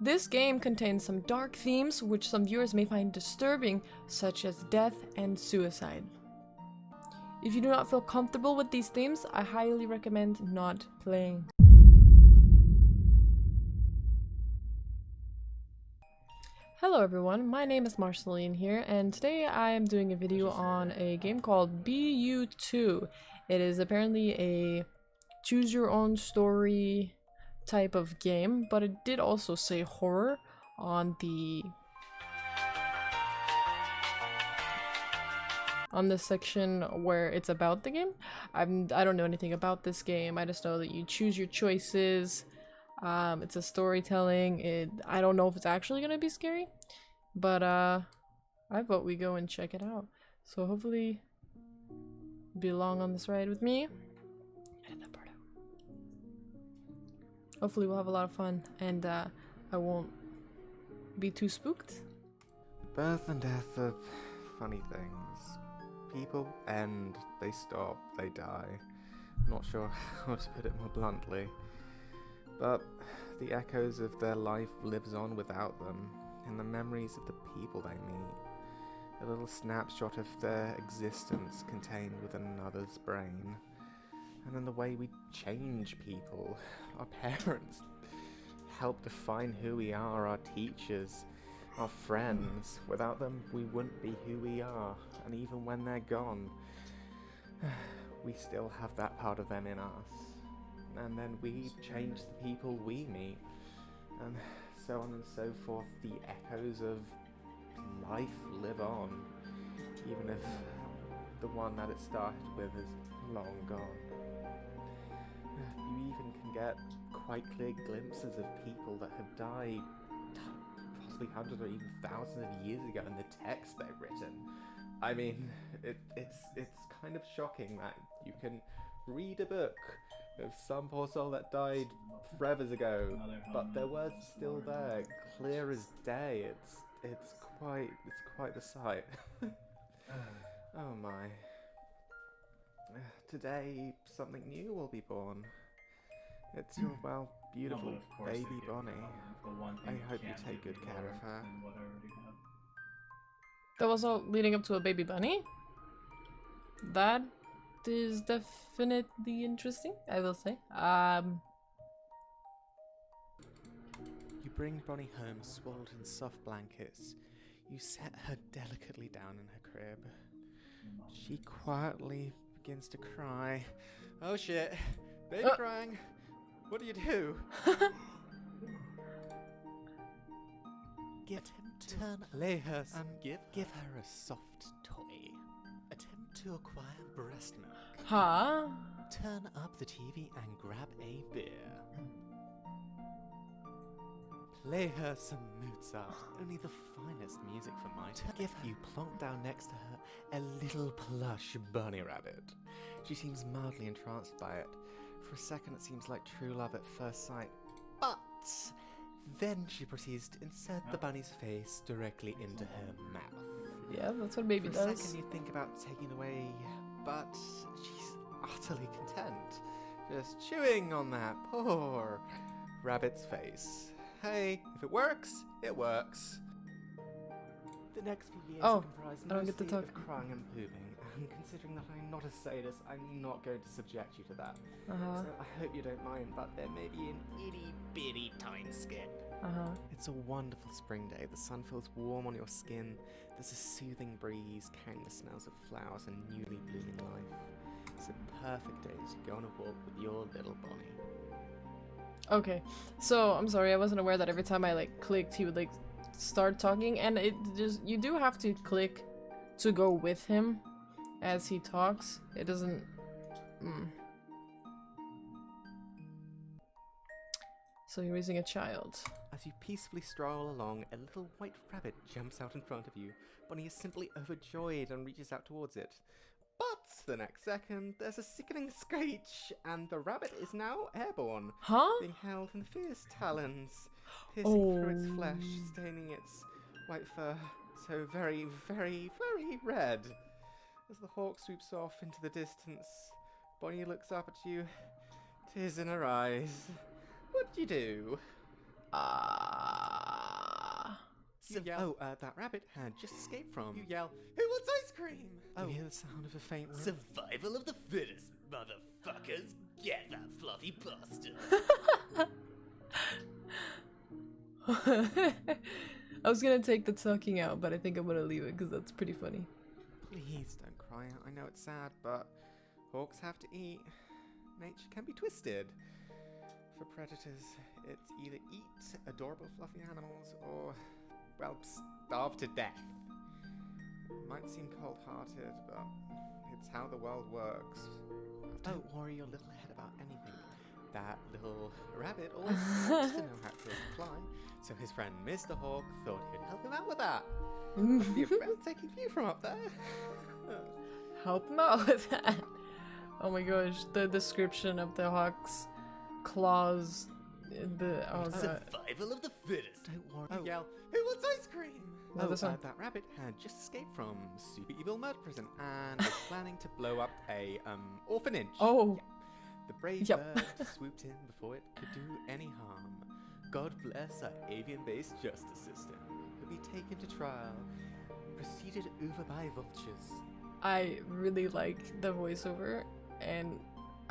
This game contains some dark themes which some viewers may find disturbing, such as death and suicide. If you do not feel comfortable with these themes, I highly recommend not playing. Hello everyone, my name is Marceline here, and today I am doing a video on a game called BU2. It is apparently a choose your own story type of game, but it did also say horror on the section where it's about the game. I don't know anything about this game. I just know that you choose your choices. It's a storytelling. I don't know if it's actually gonna be scary, but I vote we go and check it out. So hopefully be along on this ride with me. Hopefully we'll have a lot of fun, and I won't be too spooked. Birth and death are funny things. People end, they stop, they die. Not sure how to put it more bluntly. But the echoes of their life lives on without them, and the memories of the people they meet. A little snapshot of their existence contained within another's brain. And then the way we change people. Our parents help define who we are, our teachers, our friends. Without them, we wouldn't be who we are. And even when they're gone, we still have that part of them in us. And then we change the people we meet. And so on and so forth, the echoes of life live on. Even if the one that it started with is long gone. You even can get quite clear glimpses of people that have died possibly hundreds or even thousands of years ago in the text they've written. I mean, it's kind of shocking that you can read a book of some poor soul that died forever ago, but their words are still there, clear as day. It's quite the sight. Oh my. Today, something new will be born. It's your, well, beautiful baby Bonny. I hope you take good care of her. That was all leading up to a baby bunny? That is definitely interesting, I will say. You bring Bonny home swaddled in soft blankets. You set her delicately down in her crib. She quietly begins to cry. Oh shit! Baby crying! What do you do? Lay her and give her a soft toy. Attempt to acquire breast milk. Huh? Turn up the TV and grab a beer. Play her some Mozart, only the finest music for my taste. You plonk down next to her a little plush bunny rabbit. She seems mildly entranced by it. For a second it seems like true love at first sight, but then she proceeds to insert the bunny's face directly into her mouth. Yeah, that's what baby does. For a does. second you think about taking it away, but she's utterly content, just chewing on that poor rabbit's face. Hey, if it works, it works. The next few years comprise mostly of crying and pooping, and considering that I'm not a sadist, I'm not going to subject you to that. So I hope you don't mind, but there may be an itty-bitty time skip. It's a wonderful spring day. The sun feels warm on your skin. There's a soothing breeze carrying the smells of flowers and newly blooming life. It's a perfect day to go on a walk with your little Bonny. Okay, so I'm sorry, I wasn't aware that every time I clicked he would start talking, and you do have to click to go with him as he talks. It doesn't So you're raising a child. As you peacefully stroll along, a little white rabbit jumps out in front of you. Bonny is simply overjoyed and reaches out towards it. But the next second, there's a sickening screech, and the rabbit is now airborne. Huh? Being held in fierce talons, piercing through its flesh, staining its white fur so very, very, very red. As the hawk swoops off into the distance, Bonny looks up at you, tears in her eyes. What do you do? You yell, that rabbit had just escaped from. You yell, who wants ice cream? You hear the sound of a faint whir. Survival of the fittest, motherfuckers. Get that fluffy pasta. I was gonna take the talking out, but I think I'm gonna leave it because that's pretty funny. Please don't cry. I know it's sad, but hawks have to eat. Nature can be twisted. For predators, it's either eat adorable fluffy animals or, well, starve to death. Might seem cold-hearted, but it's how the world works. Don't worry your little head about anything. That little rabbit always wants to know how it feels to fly, so his friend Mr. Hawk thought he'd help him out with that. It'd be a breathtaking view from up there. Help him out with that. Oh my gosh, the description of the hawk's claws. Survival of the fittest. Don't worry. Yell, who wants ice cream? This one. That rabbit had just escaped from super evil murder prison and was planning to blow up a orphanage. Oh. Yeah. The brave Yep. bird swooped in before it could do any harm. God bless our avian-based justice system. He'll be taken to trial, preceded over by vultures. I really like the voiceover and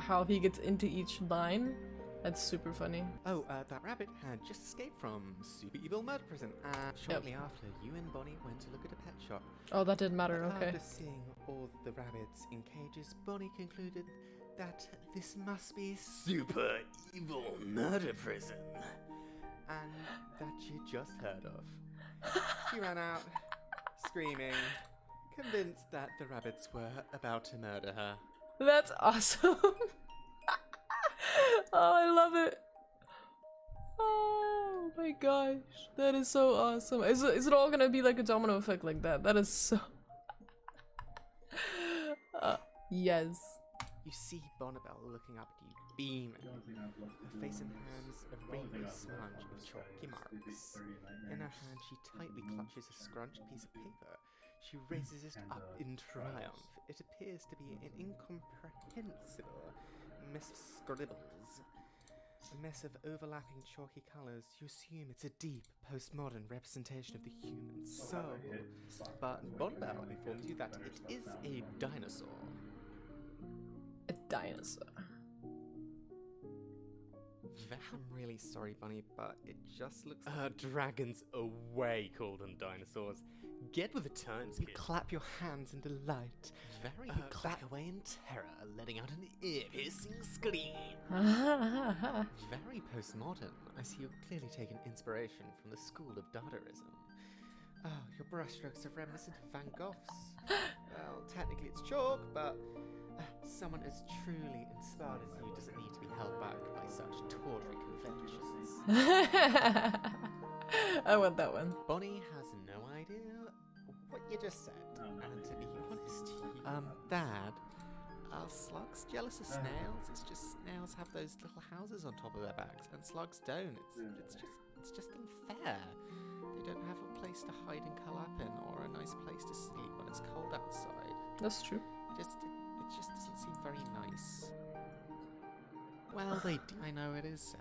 how he gets into each line. That's super funny. That rabbit had just escaped from super evil murder prison and shortly after, you and Bonnie went to look at a pet shop. Oh, that didn't matter, But okay. After seeing all the rabbits in cages, Bonnie concluded that this must be Super evil murder prison. and that she'd just heard of. She ran out, screaming, convinced that the rabbits were about to murder her. That's awesome. Oh, I love it. Oh my gosh, that is so awesome. Is it all gonna be like a domino effect like that? That is so... yes. You see Bonnabelle looking up at you, beaming, her face and hands a rainbow smudge of chalky marks. In her hand, she tightly clutches a scrunched piece of paper. She raises it up in triumph. It appears to be an incomprehensible mess of scribbles. A mess of overlapping chalky colours. You assume it's a deep, postmodern representation of the human soul. But Bonnabelle informs you that it is a dinosaur. A dinosaur. I'm really sorry, Bunny, but it just looks like... dragons are way cooler than dinosaurs. Get with the times, You kid. clap your hands in delight. Very clack away in terror, letting out an ear-piercing scream. Very postmodern. I see you've clearly taken inspiration from the school of Dadaism. Oh, your brushstrokes are reminiscent of Van Gogh's. Well, technically it's chalk, but someone as truly inspired as you doesn't need to be held back by such tawdry conventions. I want that one. Bonnie has no idea what you just said. And to be honest, Dad, are slugs jealous of snails? It's just snails have those little houses on top of their backs, and slugs don't. It's just unfair. They don't have a place to hide and curl up in, or a nice place to sleep when it's cold outside. That's true. It just doesn't seem very nice. Well, they do. I know it is sad.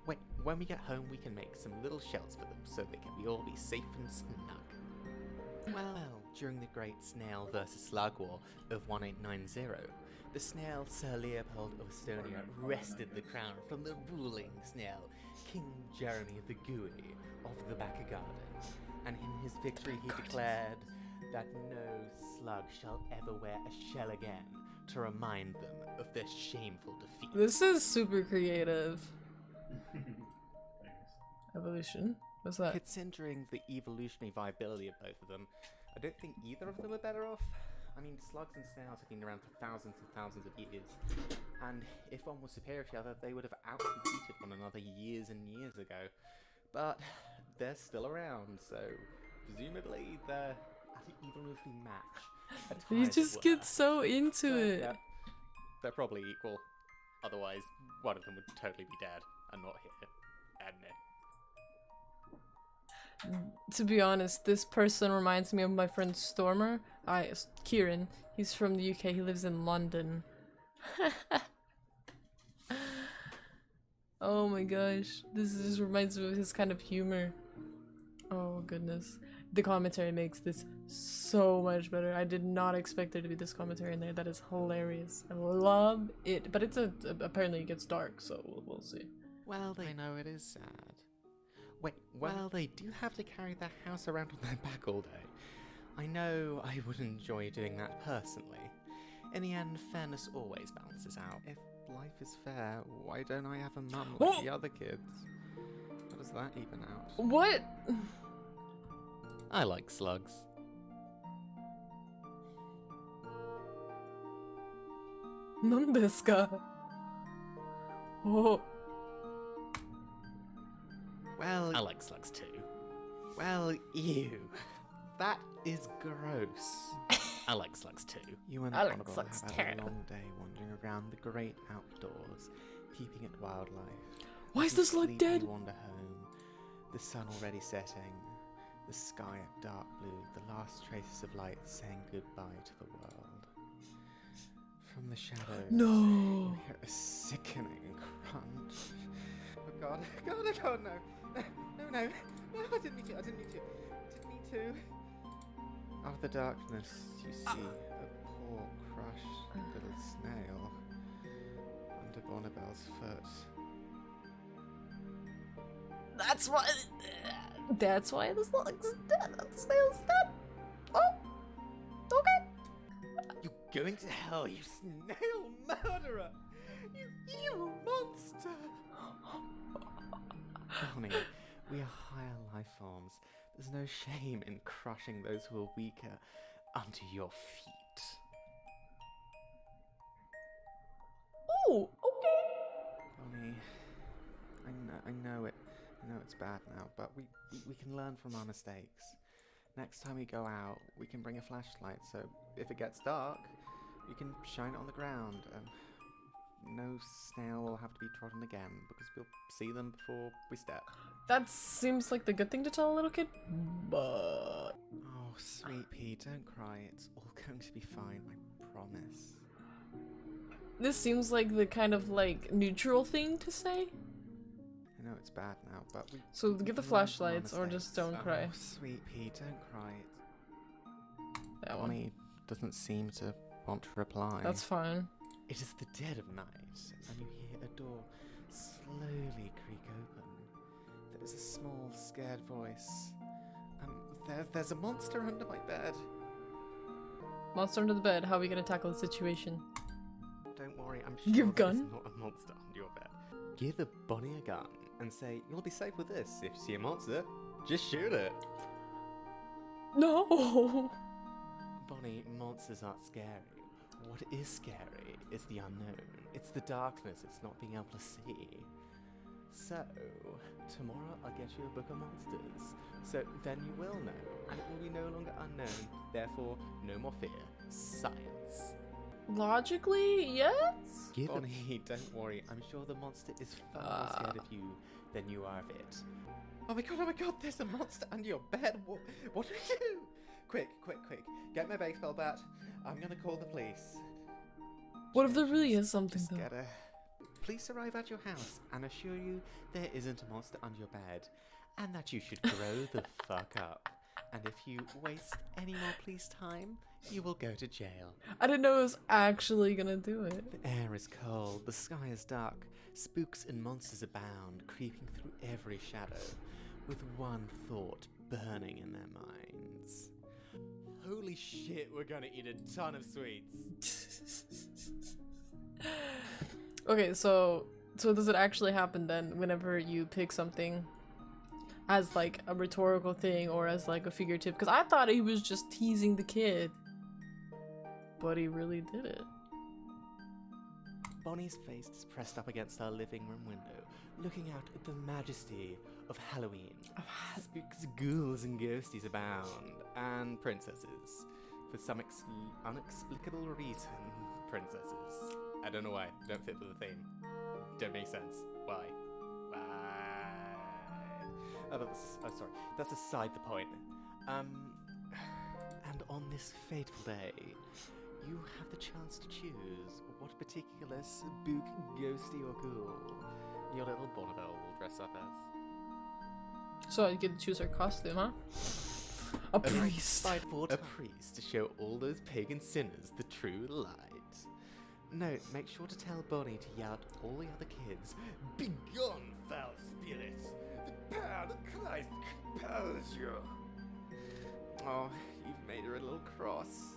Wait, when we get home, we can make some little shells for them so they can all be safe and snug. Well, during the Great Snail vs. Slug War of 1890, the snail Sir Leopold of Estonia wrested the crown from the ruling snail, King Jeremy the Gooey of the Backer Garden. And in his victory he declared that no slug shall ever wear a shell again, to remind them of their shameful defeat. This is super creative. Evolution? What's that? Considering the evolutionary viability of both of them, I don't think either of them are better off. I mean, slugs and snails have been around for thousands and thousands of years, and if one was superior to the other, they would have outcompeted one another years and years ago. But they're still around, so presumably they're at an evolutionary match. You just get so into it. Yeah, they're probably equal. Otherwise, one of them would totally be dead and not here. Admit. To be honest, this person reminds me of my friend Stormer. Kieran. He's from the UK. He lives in London. Oh my gosh. This just reminds me of his kind of humor. Oh goodness. The commentary makes this so much better. I did not expect there to be this commentary in there. That is hilarious. I love it. But it's apparently it gets dark, so we'll see. Well, I know it is sad. Wait, well, they do have to carry their house around on their back all day. I know I would enjoy doing that personally. In the end, fairness always balances out. If life is fair, why don't I have a mum like the other kids? How does that even out? What? I like slugs. Nandeska. Oh. Well, I like slugs too. Well, ew. That is gross. I like slugs too. You and I like Bonny slugs have had too. a long day wandering around the great outdoors, peeping at wildlife. Why As is you the slug sleep, dead? You wander home, the sun already setting, the sky a dark blue, the last traces of light saying goodbye to the world. From the shadows, No. you hear a sickening crunch. Oh god, God, no. No, I didn't mean to, Didn't mean to. Out of the darkness, you see a poor, crushed little snail under Bonnibel's foot. That's why. That's why the slug's dead. The snail's dead. Oh. Okay. You going to hell, you snail murderer! You evil monster! Bonny, we are higher life forms. There's no shame in crushing those who are weaker under your feet. Oh. Okay. Bonny, I know it's bad now, but we can learn from our mistakes. Next time we go out, we can bring a flashlight, so if it gets dark, you can shine it on the ground, and no snail will have to be trodden again, because we'll see them before we step. That seems like the good thing to tell a little kid, but... Oh, sweet pea, don't cry. It's all going to be fine, I promise. This seems like the kind of, like, neutral thing to say. I know it's bad now, but we... So we give the can learn from our flashlights, or just don't mistakes. cry. Oh, sweet pea, don't cry. That one. Bonny doesn't seem to want to reply. That's fine. It is the dead of night, and you hear a door slowly creak open. There is a small, scared voice. There's a monster under my bed. Monster under the bed, how are we gonna tackle the situation? Don't worry, I'm sure Give there's gun? not a monster under your bed. Give the Bonny a gun and say, you'll be safe with this. If you see a monster, just shoot it. No! Bonny, monsters aren't scary. What is scary is the unknown. It's the darkness, it's not being able to see. So, tomorrow I'll get you a book of monsters. So then you will know, and it will be no longer unknown. Therefore, no more fear. Science. Logically, yes? Bonny, don't worry. I'm sure the monster is far more scared of you than you are of it. Oh my god, there's a monster under your bed. What do we do? Quick. Get my baseball bat. I'm gonna call the police. What if there really is something, Just though? get a... Police arrive at your house and assure you there isn't a monster under your bed, and that you should grow the fuck up. And if you waste any more police time, you will go to jail. I didn't know it was actually gonna do it. The air is cold, the sky is dark, spooks and monsters abound, creeping through every shadow, with one thought burning in their minds. Holy shit, we're gonna eat a ton of sweets. Okay, so does it actually happen then whenever you pick something as like a rhetorical thing or as like a figurative? Because I thought he was just teasing the kid, but he really did it. Bonny's face is pressed up against our living room window, looking out at the majesty of Halloween. Spooks, ghouls, and ghosties abound, and princesses. For some unexplicable reason, princesses. I don't know why. Don't fit with the theme. Don't make sense. Why? Sorry. That's aside the point. And on this fateful day, you have the chance to choose what particular spook, ghosty, or ghoul your little Bonnibel will dress up as. So I get to choose her costume, huh? A priest. Fight for a priest to show all those pagan sinners the true light. Note, make sure to tell Bonny to yell at all the other kids, "Begone, foul spirits! The power of Christ compels you!" Oh, you've made her a little cross.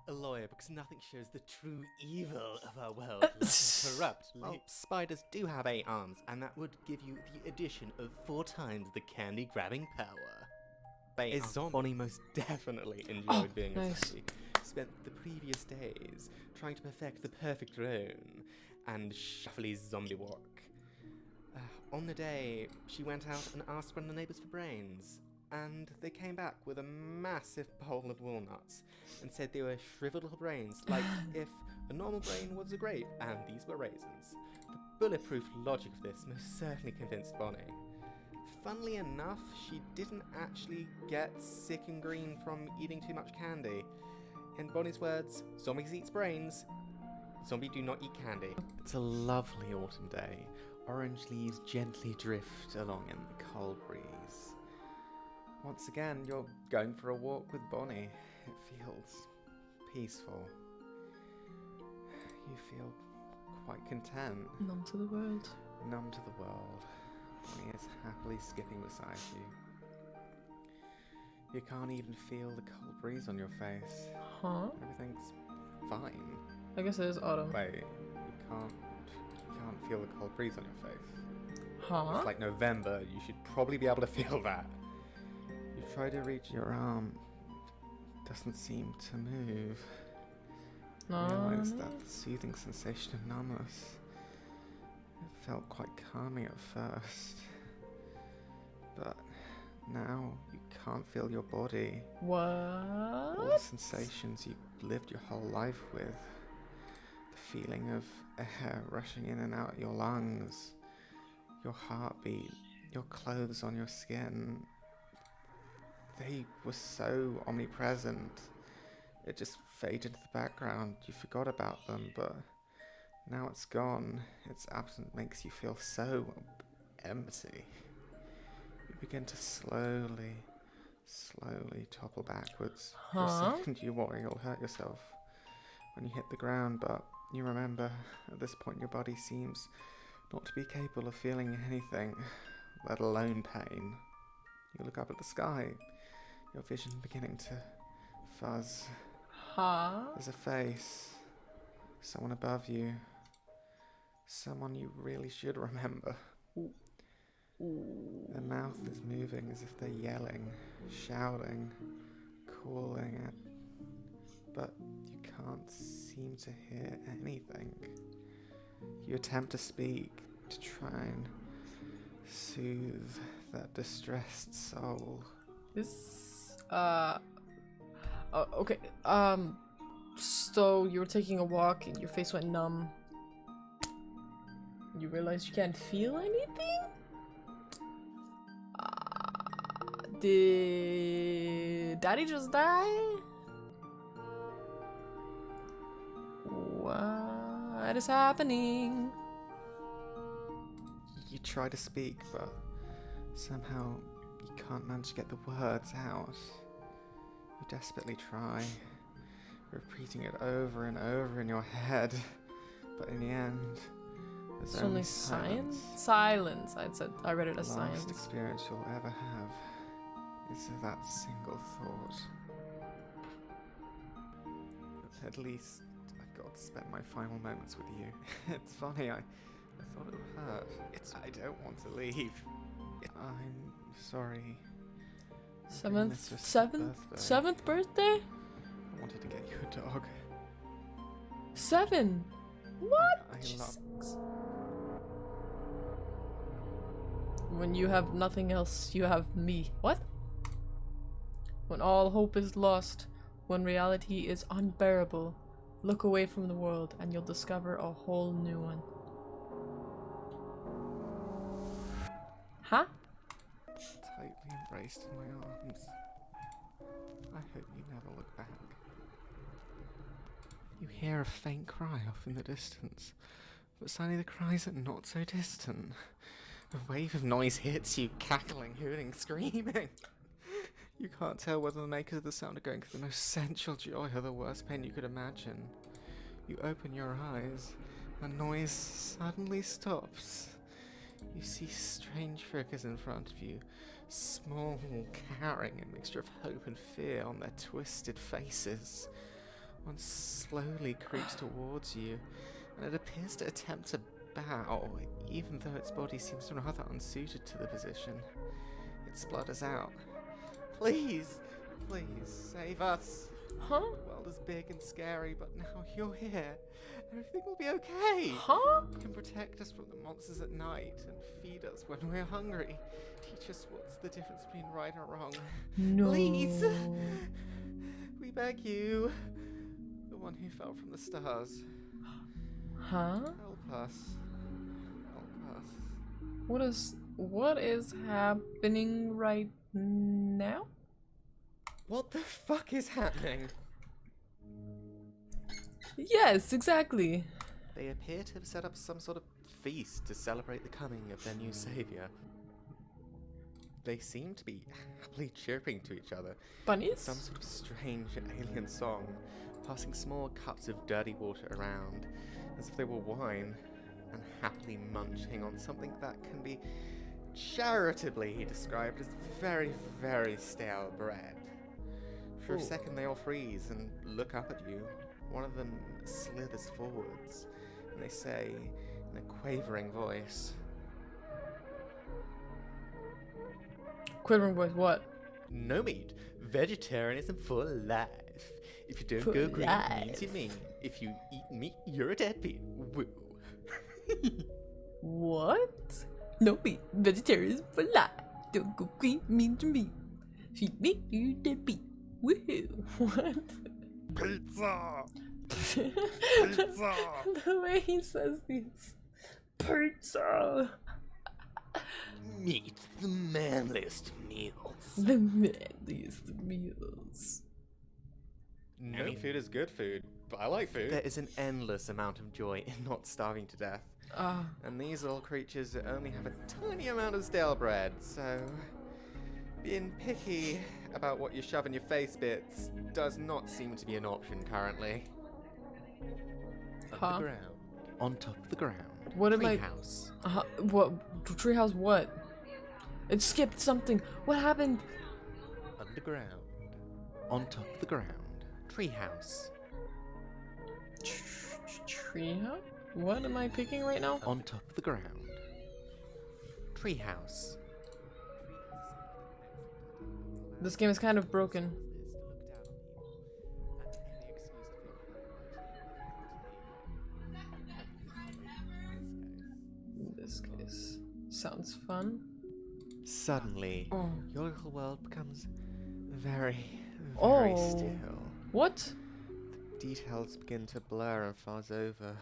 A lawyer, because nothing shows the true evil of our world like a corrupt. Well, spiders do have 8 arms, and that would give you the addition of 4 times the candy-grabbing power. A zombie. Bonny most definitely enjoyed being nice. a zombie. Spent the previous days trying to perfect the perfect roan and shuffly zombie walk. On the day, she went out and asked one of the neighbours for brains, and they came back with a massive bowl of walnuts and said they were shriveled little brains, like if a normal brain was a grape and these were raisins. The bulletproof logic of this most certainly convinced Bonny. Funnily enough, she didn't actually get sick and green from eating too much candy. In Bonny's words, zombies eat brains, zombie do not eat candy. It's a lovely autumn day. Orange leaves gently drift along in the cold breeze. Once again, you're going for a walk with Bonny. It feels peaceful. You feel quite content, Numb to the world. numb to the world. Bonny is happily skipping beside you. You can't even feel the cold breeze on your face. Huh? Everything's fine. I guess it is autumn. Wait, you can't feel the cold breeze on your face. Huh? It's like November, you should probably be able to feel that. You try to reach your arm, doesn't seem to move. No. Realize that soothing sensation of numbness. It felt quite calming at first, but now you can't feel your body. All the What? sensations you lived your whole life with. The feeling of air rushing in and out your lungs, your heartbeat, your clothes on your skin. They were so omnipresent. It just faded to the background. You forgot about them, but now it's gone. Its absence makes you feel so empty. You begin to slowly topple backwards. For a Huh? second you worry you'll hurt yourself when you hit the ground, but you remember at this point your body seems not to be capable of feeling anything, let alone pain. You look up at the sky, your vision beginning to fuzz. Huh? There's a face, someone above you, someone you really should remember. Their mouth is moving as if they're yelling, shouting, calling at, but you can't seem to hear anything. You attempt to speak, to try and soothe that distressed soul. This, okay, so you were taking a walk and your face went numb. You realize you can't feel anything? Did Daddy just die? What is happening? You try to speak, but somehow you can't manage to get the words out. You desperately try, repeating it over and over in your head, but in the end, there's It's only silence. Silence. I read it as The last science. experience you'll ever have is that single thought. At least I got to spend my final moments with you. It's funny, I thought it would hurt. I don't want to leave. I'm sorry. It's your Seventh birthday? I wanted to get you a dog. 7. What? I love. Jesus. When you have nothing else, you have me. What? When all hope is lost, when reality is unbearable, look away from the world and you'll discover a whole new one. Huh? Tightly embraced in my arms. I hope you never look back. You hear a faint cry off in the distance, but suddenly the cries are not so distant. A wave of noise hits you, cackling, hooting, screaming. You can't tell whether the makers of the sound are going through the most sensual joy or the worst pain you could imagine. You open your eyes, and noise suddenly stops. You see strange figures in front of you, small, carrying a mixture of hope and fear on their twisted faces. One slowly creeps towards you, and it appears to attempt to bow, even though its body seems rather unsuited to the position. It splutters out. Please, please, save us. Huh? The world is big and scary, but now you're here. Everything will be okay. Huh? You can protect us from the monsters at night and feed us when we're hungry. Teach us what's the difference between right and wrong. No. Please, we beg you. The one who fell from the stars. Huh? Help us. Help us. What is happening right now? What the fuck is happening? Yes, exactly. They appear to have set up some sort of feast to celebrate the coming of their new savior. They seem to be happily chirping to each other. Bunnies? Some sort of strange alien song, passing small cups of dirty water around, as if they were wine, and happily munching on something that can be charitably described as very, very stale bread. For a Ooh. second they all freeze and look up at you. One of them slithers forwards, and they say, in a quavering voice, Quivering voice, what? No meat. Vegetarianism for life. If you don't For go green, life. it means you're mean. If you eat meat, you're a deadbeat. Woo. What? No meat. Vegetarians for life. Don't go green, mean to me. Feed me, you deadbeat. Woohoo. What? Pizza! The way he says these. Pizza. Meat, the manliest meals. The manliest meals. Any food is good food. But I like food. There is an endless amount of joy in not starving to death. Ah. And these little creatures only have a tiny amount of stale bread, so being picky about what you shove in your face bits does not seem to be an option currently. Huh? Underground. On top of the ground. What am I- Treehouse. What? Treehouse what? It skipped something. What happened? Underground. On top of the ground. Treehouse. Treehouse? What am I picking right now? On top of the ground. Treehouse. This game is kind of broken. In this case. Sounds fun. Suddenly, Oh. your little world becomes very, very Oh. still. What? Details begin to blur and fuzz over.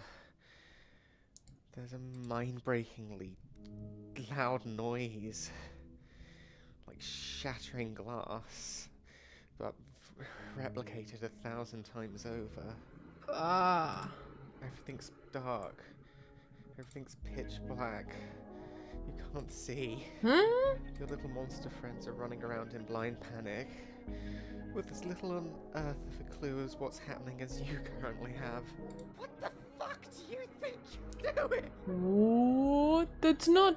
There's a mind-breakingly loud noise, like shattering glass, but replicated 1,000 times over. Ah. Everything's dark. Everything's pitch black. You can't see. Hmm? Your little monster friends are running around in blind panic, with as little on earth of a clue as what's happening as you currently have. What the fuck do you think you're doing? What? No,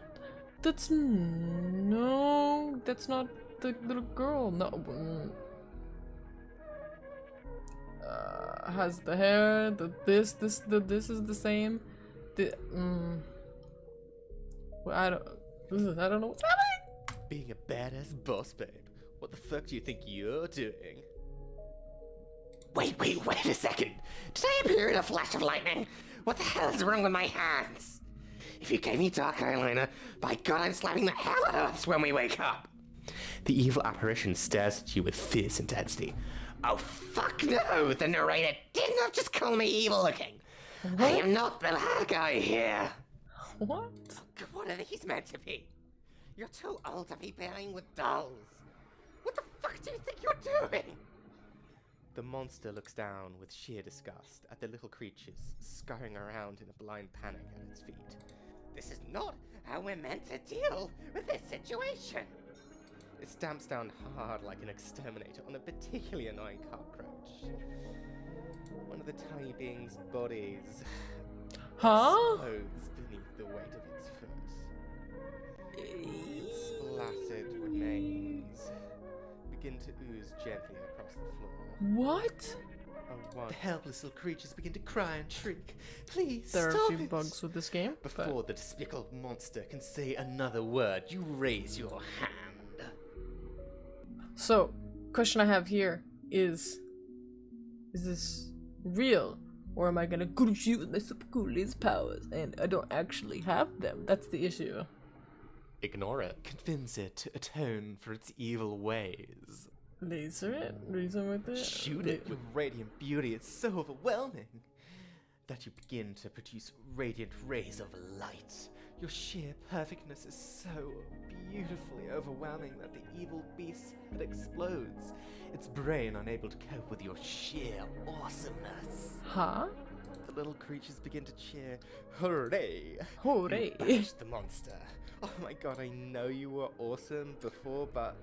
that's not the little girl. No. Has the hair, this is the same. Well, I don't know what's happening. Being a badass boss babe. What the fuck do you think you're doing? Wait a second. Did I appear in a flash of lightning? What the hell is wrong with my hands? If you gave me dark eyeliner, by God, I'm slapping the hell out of us when we wake up. The evil apparition stares at you with fierce intensity. Oh, fuck no! The narrator did not just call me evil looking. I am not the bad guy here. What? What are these meant to be? You're too old to be playing with dolls. What the fuck do you think you're doing? The monster looks down with sheer disgust at the little creatures scurrying around in a blind panic at its feet. This is not how we're meant to deal with this situation. It stamps down hard like an exterminator on a particularly annoying cockroach. One of the tiny being's bodies explodes beneath the weight of its foot. Its splattered remains begin to ooze gently across the floor. What? The helpless little creatures begin to cry and shriek. Please There are a stop few it. bugs with this game. Before the despicable monster can say another word, you raise your hand. So, question I have here is this real? Or am I gonna go to shoot with my super cool laser powers and I don't actually have them? That's the issue. Ignore it. Convince it to atone for its evil ways. Laser it? Reason with it? Shoot it. Your radiant beauty is so overwhelming that you begin to produce radiant rays of light. Your sheer perfectness is so beautifully overwhelming that the evil beast that explodes, its brain unable to cope with your sheer awesomeness. Huh? The little creatures begin to cheer, hooray! Hooray! You bashed the monster. Oh my god, I know you were awesome before, but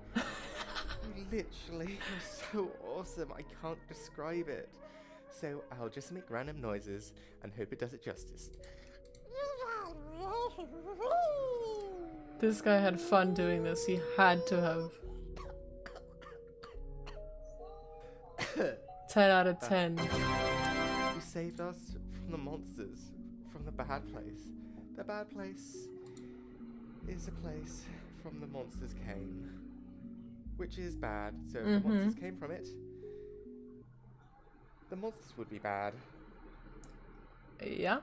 you literally are so awesome, I can't describe it. So I'll just make random noises and hope it does it justice. This guy had fun doing this. He had to have. 10 out of 10. You saved us from the monsters, from the bad place. The bad place is a place from the monsters came, which is bad. So if the monsters came from it, the monsters would be bad. Yeah?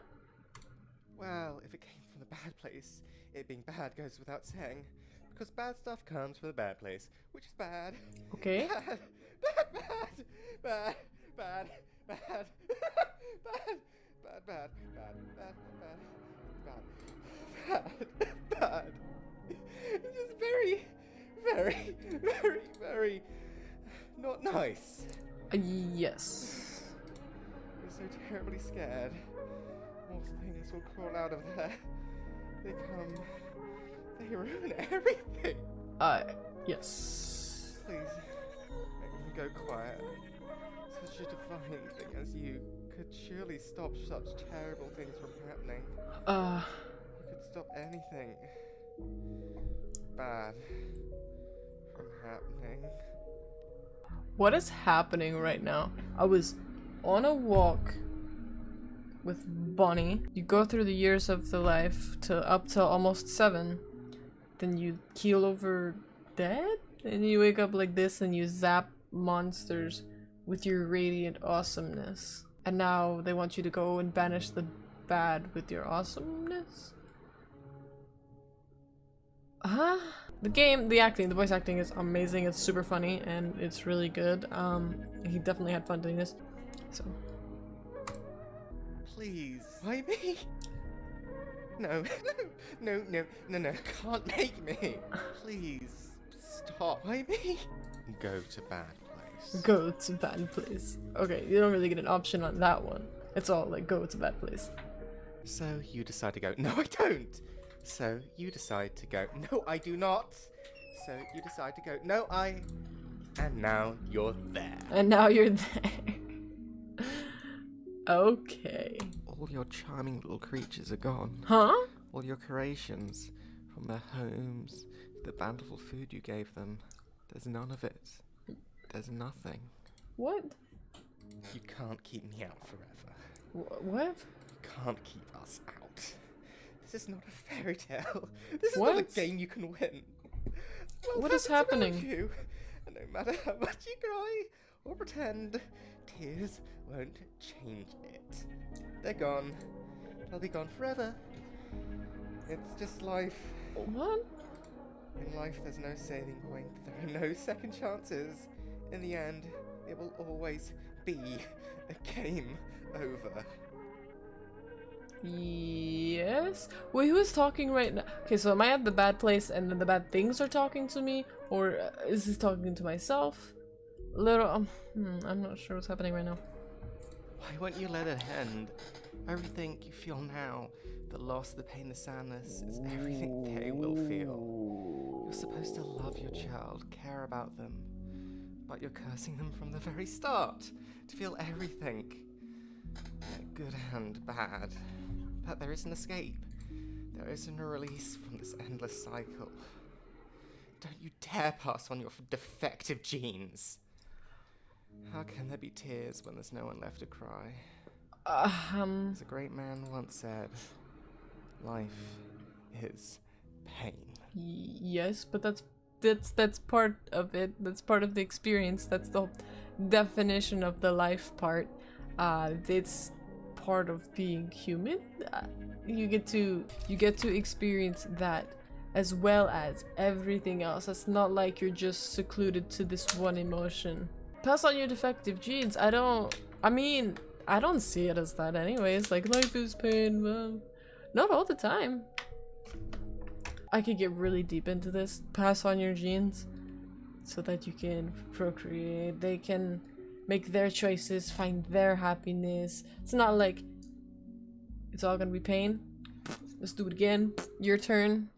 Well, if it came from the bad place, it being bad goes without saying, because bad stuff comes from the bad place, which is bad. Okay. Bad, bad, bad, bad, bad, bad, bad, bad, bad, bad, bad, bad. It's just very, very, very, very not nice. Yes. We're so terribly scared. More things will crawl out of there. They come. They ruin everything. Yes. Please, make them go quiet. Such a divine thing as you could surely stop such terrible things from happening. You could stop anything bad from happening. What is happening right now? I was on a walk with Bonnie. You go through the years of the life to up till almost 7. Then you keel over dead? And you wake up like this and you zap monsters with your radiant awesomeness. And now they want you to go and banish the bad with your awesomeness? Huh? The game, the acting, the voice acting is amazing. It's super funny and it's really good. He definitely had fun doing this. So. Please, why me? No, no, no, no, no, can't make me. Please, stop. Why me? Go to bad place. Go to bad place. Okay, you don't really get an option on that one. It's all like go to bad place. So you decide to go. No, I don't. So you decide to go. No, I do not. So you decide to go. No, I. And now you're there. And now you're there. Okay. All your charming little creatures are gone. Huh? All your creations, from their homes, the bountiful food you gave them. There's none of it. There's nothing. What? You can't keep me out forever. What? You can't keep us out. This is not a fairy tale. This is What? not a game you can win. What is happening? You. And no matter how much you cry or pretend, tears won't change it. They're gone. They'll be gone forever. It's just life. What? In life, there's no saving point. There are no second chances. In the end, it will always be a game over. Yes? Wait, who is talking right now? Okay, so am I at the bad place and then the bad things are talking to me? Or is this talking to myself? Little, I'm not sure what's happening right now. Why won't you let it end? Everything you feel now, The loss, the pain, the sadness, it's everything they will feel. You're supposed to love your child, care about them, but you're cursing them from the very start to feel everything. Good and bad. But there is an escape. There isn't a release from this endless cycle. Don't you dare pass on your defective genes. How can there be tears when there's no one left to cry? As a great man once said, life is pain. Yes, but that's part of it. That's part of the experience. That's the definition of the life part. It's part of being human. You get to experience that as well as everything else. It's not like you're just secluded to this one emotion. Pass on your defective genes. I don't see it as that anyways. Like, life is pain. Well, not all the time. I could get really deep into this. Pass on your genes so that you can procreate. They can make their choices, find their happiness. It's not like it's all gonna be pain. Let's do it again. Your turn.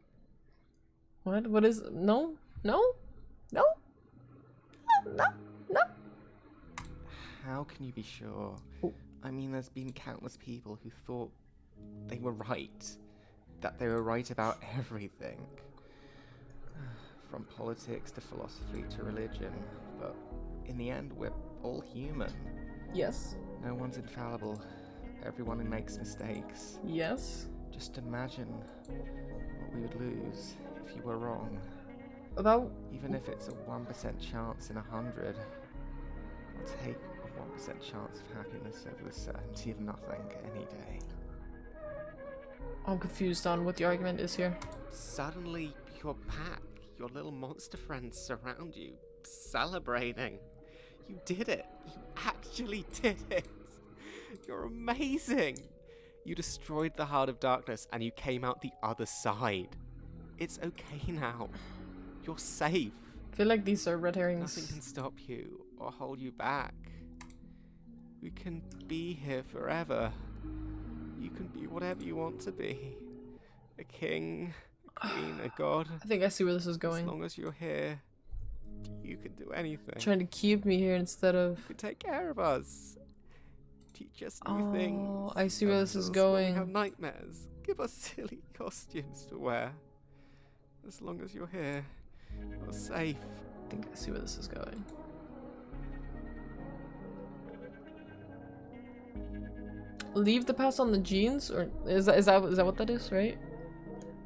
What is... No? No? No? No? No? How can you be sure? Oh. I mean, there's been countless people who thought they were right. That they were right about everything. From politics to philosophy to religion. But in the end, we're all human. Yes. No one's infallible. Everyone makes mistakes. Yes. Just imagine what we would lose if you were wrong. About... Even if it's a 1% chance in 100, I'll take a 1% chance of happiness over the certainty of nothing any day. I'm confused on what the argument is here. Suddenly, your pack, your little monster friends surround you, celebrating. You did it. You actually did it. You're amazing. You destroyed the Heart of Darkness and you came out the other side. It's okay now. You're safe. I feel like these are red herrings. Nothing can stop you or hold you back. We can be here forever. You can be whatever you want to be. A king, a queen, a god. I think I see where this is going. As long as you're here, you can do anything. Trying to keep me here instead of... You can take care of us. Teach us new things. Oh, I see where this is When going. we have nightmares. Give us silly costumes to wear. As long as you're here, you're safe. I think I see where this is going. Leave the pass on the genes, or is that what that is, right?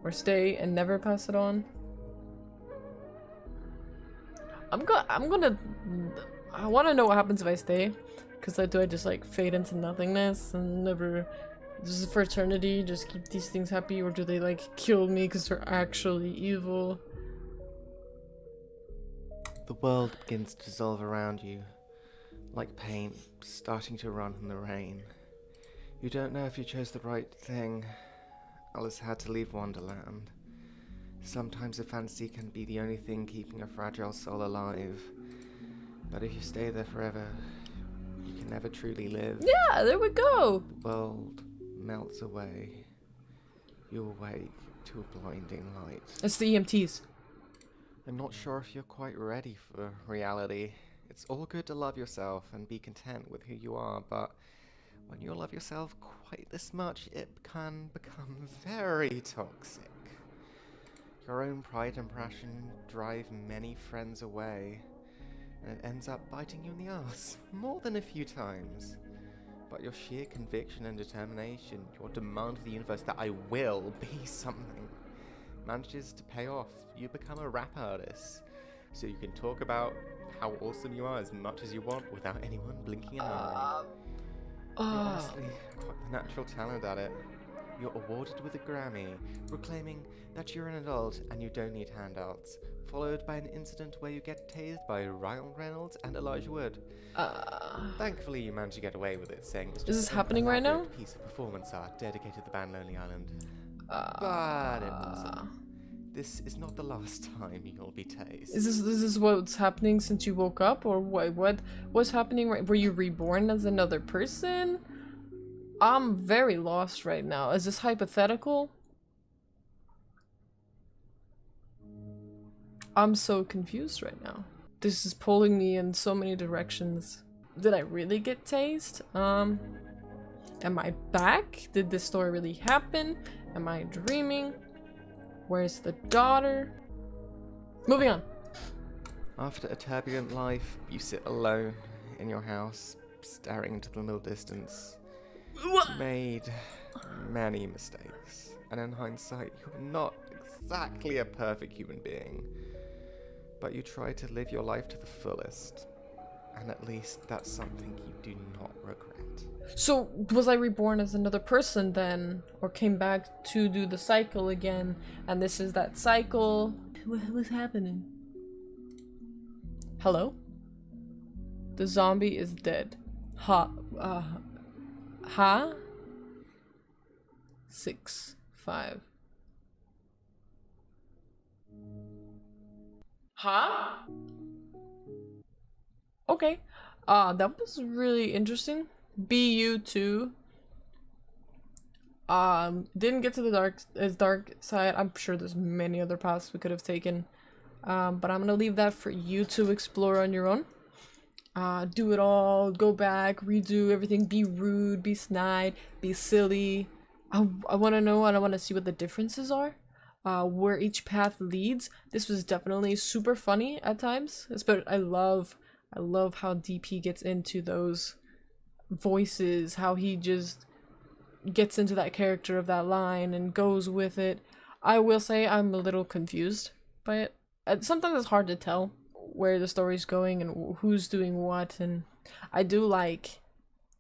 Or stay and never pass it on. I want to know what happens if I stay, because do I just like fade into nothingness and never, just for eternity, just keep these things happy, or do they like kill me because they're actually evil? The world begins to dissolve around you, like paint starting to run in the rain. You don't know if you chose the right thing. Alice had to leave Wonderland. Sometimes a fantasy can be the only thing keeping a fragile soul alive. But if you stay there forever, you can never truly live. Yeah, there we go! The world melts away. You awake to a blinding light. It's the EMTs. I'm not sure if you're quite ready for reality. It's all good to love yourself and be content with who you are, but when you love yourself quite this much, it can become very toxic. Your own pride and passion drive many friends away, and it ends up biting you in the ass more than a few times. But your sheer conviction and determination, your demand of the universe that I will be something, manages to pay off. You become a rap artist, so you can talk about how awesome you are as much as you want without anyone blinking an eye. You're honestly quite the natural talent at it. You're awarded with a Grammy, proclaiming that you're an adult and you don't need handouts, followed by an incident where you get tased by Ryan Reynolds and Elijah Wood. Thankfully, you managed to get away with it, saying it's just Is this happening right now? a piece of performance art dedicated to the band Lonely Island. But it wasn't. This is not the last time you'll be tased. Is this what's happening since you woke up, or what's happening? Were you reborn as another person? I'm very lost right now. Is this hypothetical? I'm so confused right now. This is pulling me in so many directions. Did I really get tased? Am I back? Did this story really happen? Am I dreaming? Where's the daughter? Moving on. After a turbulent life, you sit alone in your house, staring into the middle distance. You made many mistakes, and in hindsight, you're not exactly a perfect human being. But you try to live your life to the fullest, and at least that's something you do not regret. So, was I reborn as another person then? Or came back to do the cycle again? And this is that cycle? What's happening? Hello? The zombie is dead. Ha. 6, 5. Huh? Okay. That was really interesting. BU2. Didn't get to the dark side. I'm sure there's many other paths we could have taken. But I'm gonna leave that for you to explore on your own. Do it all, go back, redo everything, be rude, be snide, be silly. I wanna know and I wanna see what the differences are. Where each path leads. This was definitely super funny at times. I love how deep he gets into those voices, how he just gets into that character of that line and goes with it. I will say I'm a little confused by it. Sometimes it's hard to tell where the story's going and who's doing what, and I do like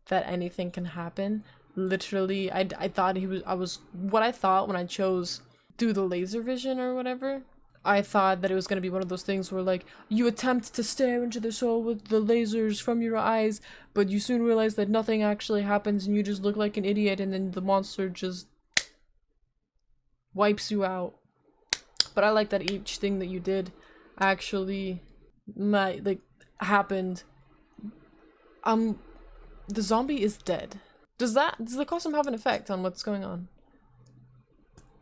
that anything can happen. Literally, I thought what I thought when I chose do the laser vision or whatever. I thought that it was going to be one of those things where, like, you attempt to stare into their soul with the lasers from your eyes, but you soon realize that nothing actually happens and you just look like an idiot, and then the monster just wipes you out. But I like that each thing that you did actually happened. The zombie is dead. Does the costume have an effect on what's going on?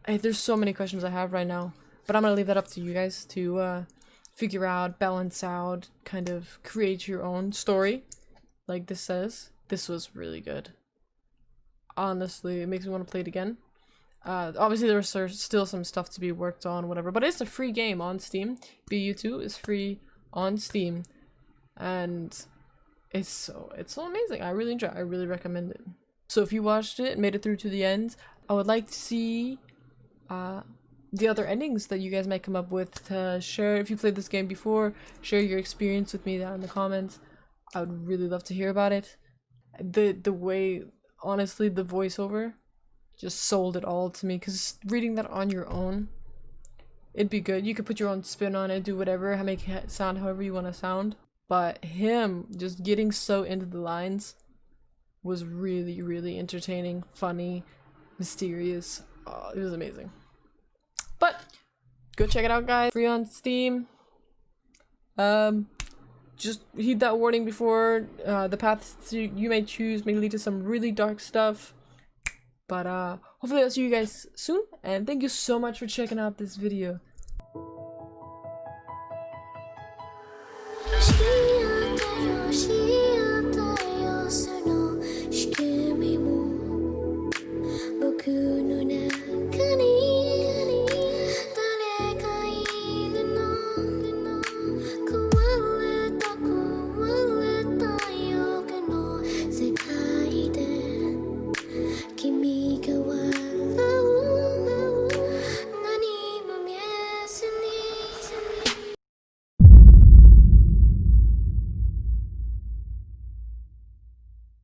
There's so many questions I have right now. But I'm gonna leave that up to you guys to figure out, balance out, kind of create your own story. Like this says. This was really good. Honestly, it makes me want to play it again. Obviously there's still some stuff to be worked on, whatever. But it's a free game on Steam. BU2 is free on Steam. And it's so amazing. I really enjoy it. I really recommend it. So if you watched it and made it through to the end, I would like to see the other endings that you guys might come up with to share. If you played this game before, share your experience with me down in the comments. I would really love to hear about it. The way, honestly, the voiceover just sold it all to me, because reading that on your own, it'd be good. You could put your own spin on it, do whatever, make it sound however you want to sound. But him just getting so into the lines was really, really entertaining, funny, mysterious. Oh, it was amazing. But go check it out, guys. Free on Steam. Just heed that warning before. The paths you may choose may lead to some really dark stuff. But hopefully I'll see you guys soon. And thank you so much for checking out this video. "知らないよ